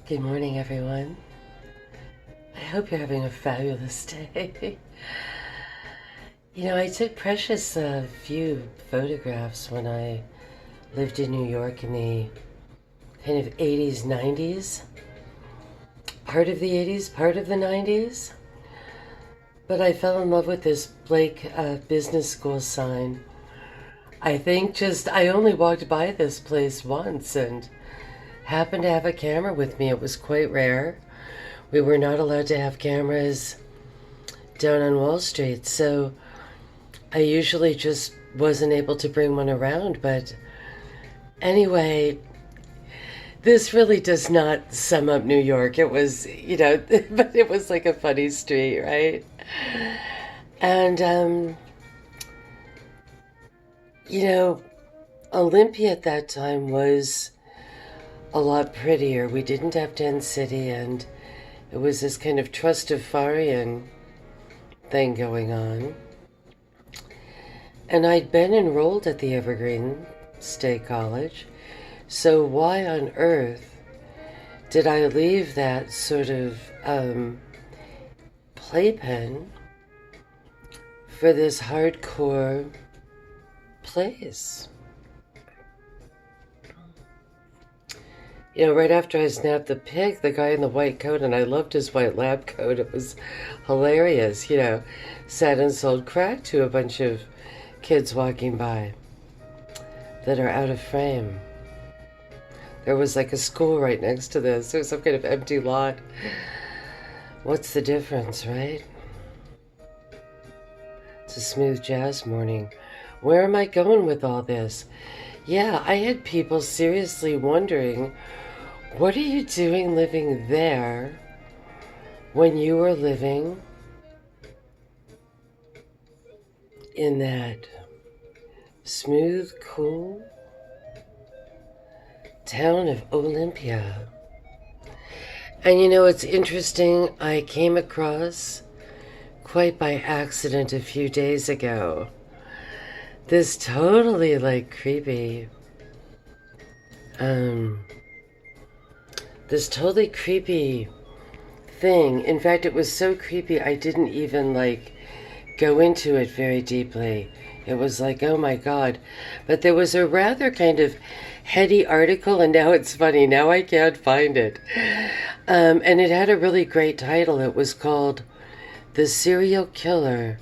Good morning, everyone. I hope you're having a fabulous day. I took precious few photographs when I lived in New York in the kind of 80s, 90s. Part of the 80s, part of the 90s. But I fell in love with this Blake Business School sign. I only walked by this place once and happened to have a camera with me. It was quite rare. We were not allowed to have cameras down on Wall Street, so I usually just wasn't able to bring one around. But anyway, this really does not sum up New York. It was, but it was like a funny street, right? And, Olympia at that time was a lot prettier. We didn't have Tent City, and it was this kind of Trustafarian thing going on. And I'd been enrolled at the Evergreen State College, so why on earth did I leave that sort of playpen for this hardcore place? Right after I snapped the pic, the guy in the white coat, and I loved his white lab coat, it was hilarious, sat and sold crack to a bunch of kids walking by that are out of frame. There was like a school right next to this. There was some kind of empty lot. What's the difference, right? It's a smooth jazz morning. Where am I going with all this? Yeah, I had people seriously wondering, what are you doing living there when you were living in that smooth, cool town of Olympia? And it's interesting, I came across, quite by accident a few days ago, this totally creepy thing. In fact, it was so creepy I didn't even go into it very deeply. It was oh my God. But there was a rather kind of heady article, and now it's funny, now I can't find it. And it had a really great title. It was called "The Serial Killer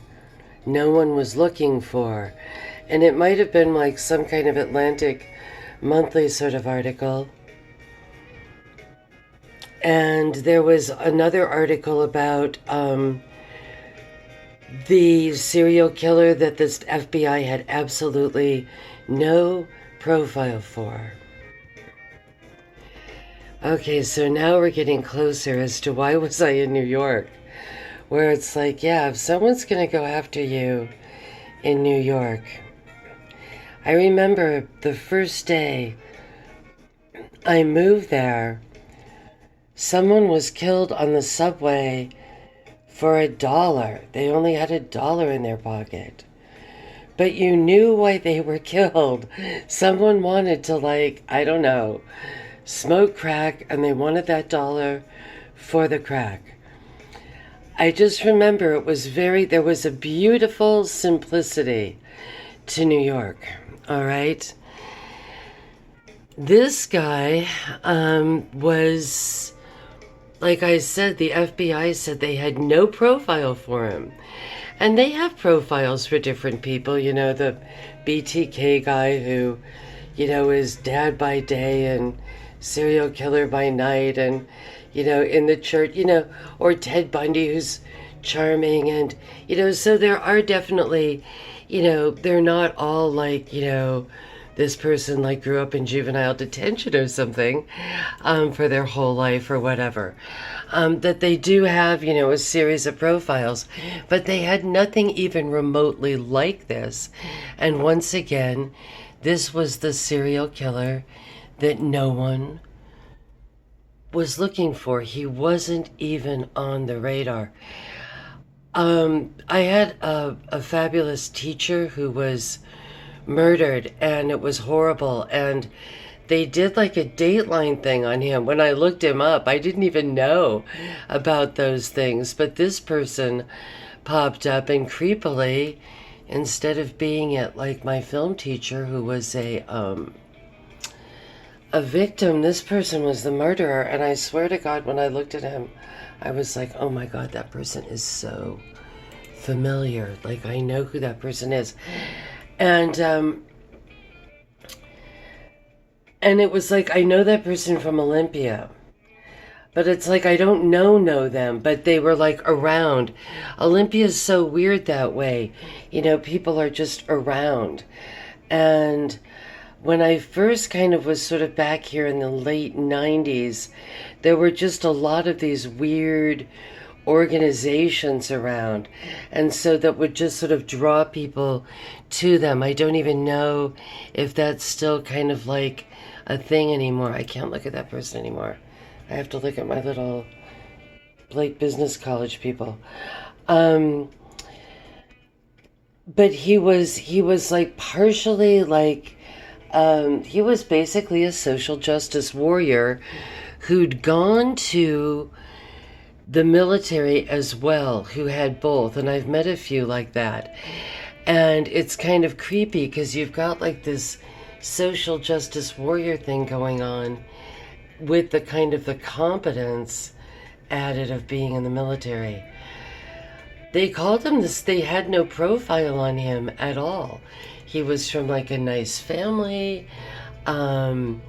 No One Was Looking For." And it might have been some kind of Atlantic Monthly sort of article. And there was another article about the serial killer that this FBI had absolutely no profile for. Okay, so now we're getting closer as to why was I in New York, where it's if someone's going to go after you in New York. I remember the first day I moved there, someone was killed on the subway for $1. They only had $1 in their pocket. But you knew why they were killed. Someone wanted to, smoke crack, and they wanted that $1 for the crack. I just remember there was a beautiful simplicity to New York, all right? This guy was, like I said, the FBI said they had no profile for him. And they have profiles for different people, the BTK guy who, is dad by day and serial killer by night, and, in the church, or Ted Bundy who's charming, and, so there are definitely, they're not all this person grew up in juvenile detention or something for their whole life or whatever. That they do have, a series of profiles, but they had nothing even remotely like this. And once again, this was the serial killer that no one was looking for. He wasn't even on the radar. I had a fabulous teacher who was murdered, and it was horrible, and they did like a Dateline thing on him. When I looked him up, I didn't even know about those things. But this person popped up, and creepily, instead of being it like my film teacher who was a victim, this person was the murderer. And I swear to God, when I looked at him, I was like, oh my God, that person is so familiar. Like, I know who that person is. And it was like, I know that person from Olympia. But it's like, I don't know them, but they were like around. Olympia is so weird that way. You know, people are just around. And when I first kind of was sort of back here in the late 90s, there were just a lot of these weird organizations around. And so that would just sort of draw people to them. I don't even know if that's still kind of like a thing anymore. I can't look at that person anymore. I have to look at my little Blake Business College people. But he was like partially like, he was basically a social justice warrior who'd gone to the military as well, who had both. And I've met a few like that. And it's kind of creepy because you've got like this social justice warrior thing going on with the kind of the competence added of being in the military. They called him this, they had no profile on him at all. He was from like a nice family. You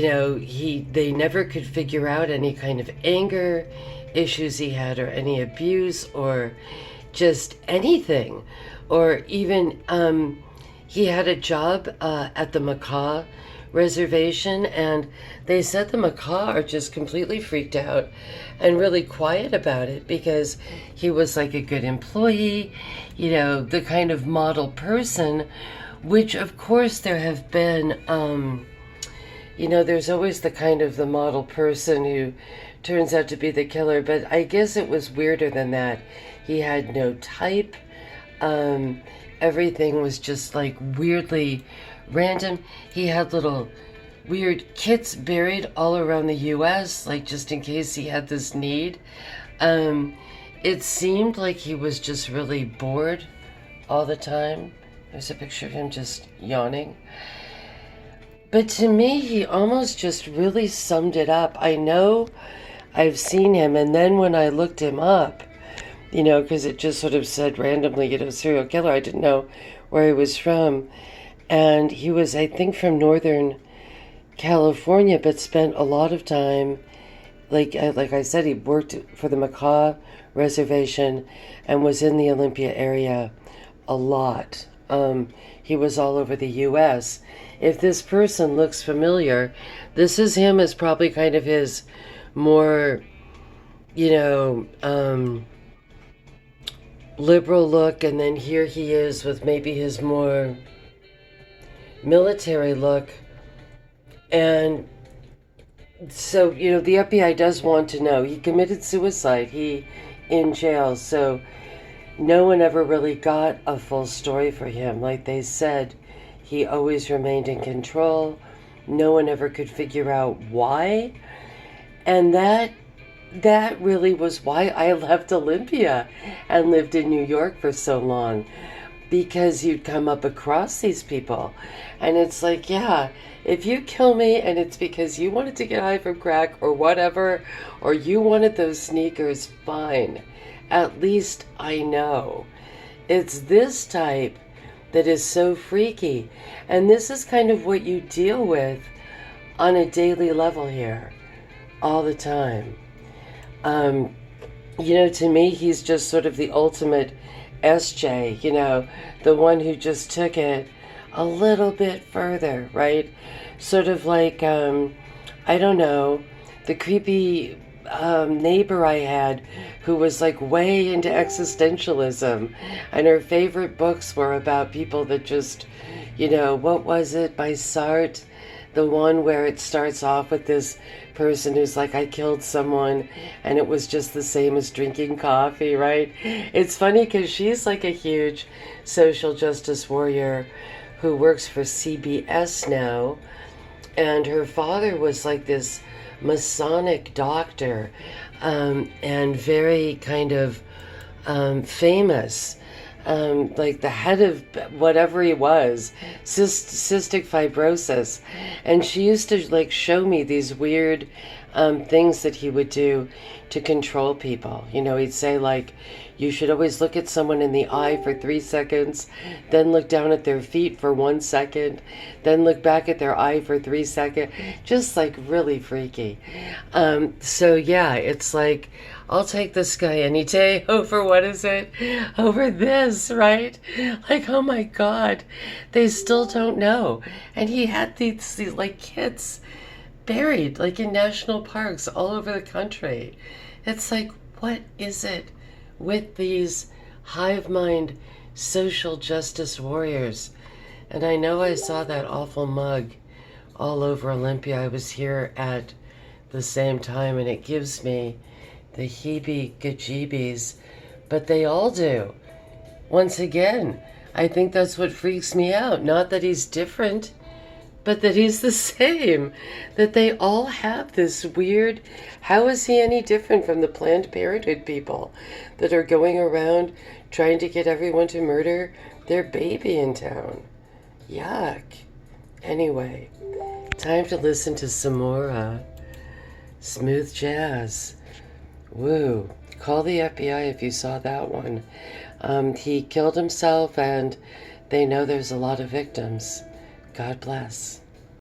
know, they never could figure out any kind of anger issues he had, or any abuse, or just anything. Or even he had a job at the macaw reservation, and they said the macaw are just completely freaked out and really quiet about it because he was like a good employee, you know, the kind of model person, which of course there have been, you know, there's always the kind of the model person who turns out to be the killer, but I guess it was weirder than that. He had no type. Everything was just like weirdly random. He had little weird kits buried all around the US, like just in case he had this need. It seemed like he was just really bored all the time. There's a picture of him just yawning. But to me, he almost just really summed it up. I know I've seen him, and then when I looked him up, you know, because it just sort of said randomly, you know, serial killer, I didn't know where he was from. And he was, I think, from Northern California, but spent a lot of time, like I said, he worked for the macaw reservation and was in the Olympia area a lot. He was all over the U.S. If this person looks familiar, this is him as probably kind of his more, you know, liberal look, and then here he is with maybe his more military look. And so, you know, the FBI does want to know. He committed suicide. He in jail. So no one ever really got a full story for him. Like they said, he always remained in control. No one ever could figure out why. And that really was why I left Olympia and lived in New York for so long. Because you'd come up across these people. And it's like, yeah, if you kill me and it's because you wanted to get high from crack or whatever, or you wanted those sneakers, fine. At least I know. It's this type that is so freaky. And this is kind of what you deal with on a daily level here, all the time. You know, to me, he's just sort of the ultimate SJ, you know, the one who just took it a little bit further, right? Sort of like, I don't know, the creepy neighbor I had who was like way into existentialism, and her favorite books were about people that just, you know, what was it by Sartre? The one where it starts off with this person who's like, I killed someone and it was just the same as drinking coffee, right? It's funny because she's like a huge social justice warrior who works for CBS now. and her father was like this Masonic doctor, and very kind of famous, like the head of whatever he was, cystic fibrosis. And she used to like show me these weird things that he would do to control people. You know, he'd say like, you should always look at someone in the eye for 3 seconds, then look down at their feet for 1 second, then look back at their eye for 3 seconds. Just like really freaky. So yeah, it's like, I'll take this guy any day over, what is it? Over this, right? Like, oh my God, they still don't know. And he had these like kids buried like in national parks all over the country. It's like, what is it with these hive mind social justice warriors? And I know I saw that awful mug all over Olympia. I was here at the same time, and it gives me the heebie-gajeebies, but they all do. Once again, I think that's what freaks me out. Not that he's different, but that he's the same. That they all have this weird, how is he any different from the Planned Parenthood people that are going around trying to get everyone to murder their baby in town? Yuck. Anyway, time to listen to some more smooth jazz. Woo. Call the FBI if you saw that one. He killed himself, and they know there's a lot of victims. God bless.